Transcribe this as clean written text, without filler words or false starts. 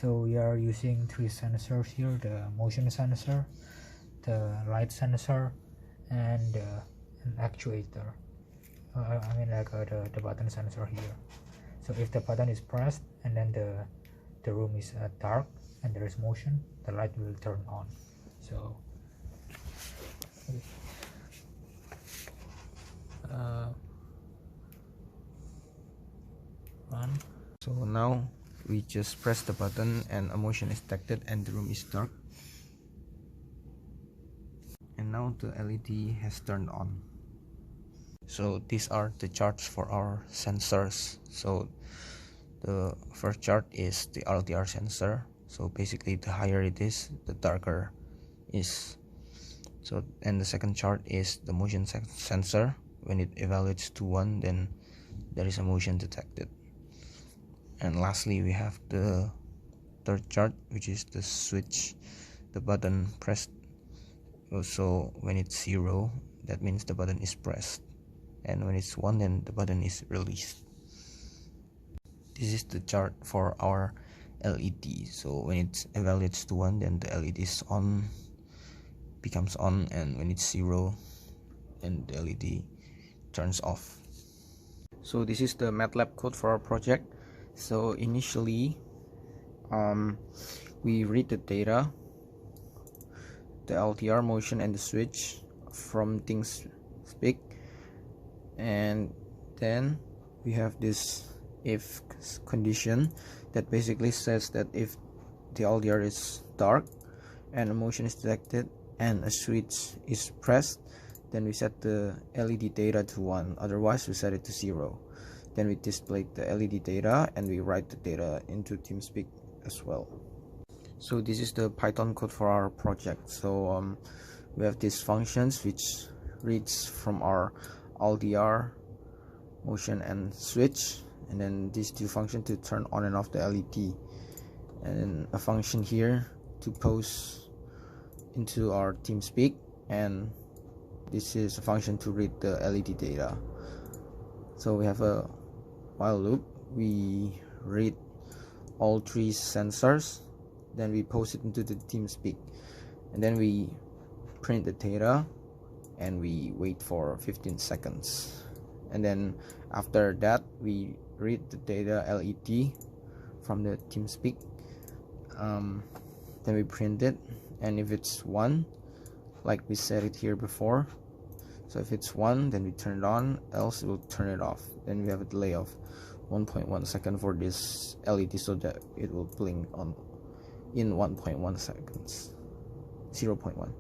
So we are using three sensors here: the motion sensor, the light sensor, and an actuator. The button sensor here. So if the button is pressed and then the room is dark and there is motion, the light will turn on. So run. So now we just press the button and a motion is detected and the room is dark. And now the LED has turned on. So these are the charts for our sensors. So the first chart is the LDR sensor. So basically the higher it is, the darker is. So, and the second chart is the motion sensor. When it evaluates to 1, then there is a motion detected. And lastly, we have the third chart, which is the switch, the button pressed. So when it's 0, that means the button is pressed, and when it's 1, then the button is released. This is the chart for our LED. So when it evaluates to 1, then the LED is on, becomes on, and when it's 0, then the LED turns off. So this is the MATLAB code for our project. So initially we read the data, the LDR, motion, and the switch from TeamSpeak, and then we have this if condition that basically says that if the LDR is dark and a motion is detected and a switch is pressed, then we set the LED data to 1, otherwise we set it to 0. Then we display the LED data and we write the data into TeamSpeak as well. So this is the Python code for our project. So we have these functions which reads from our LDR, motion, and switch, and then these two functions to turn on and off the LED, and then a function here to post into our TeamSpeak, and this is a function to read the LED data. So we have a while loop. We read all three sensors, then we post it into the TeamSpeak, and then we print the data and we wait for 15 seconds, and then after that we read the data LED from the TeamSpeak, then we print it, and if it's 1, like we said it here before, so if it's 1, then we turn it on, else it will turn it off. Then we have a delay of 1.1 second for this LED, so that it will blink on in 1.1 seconds, 0.1.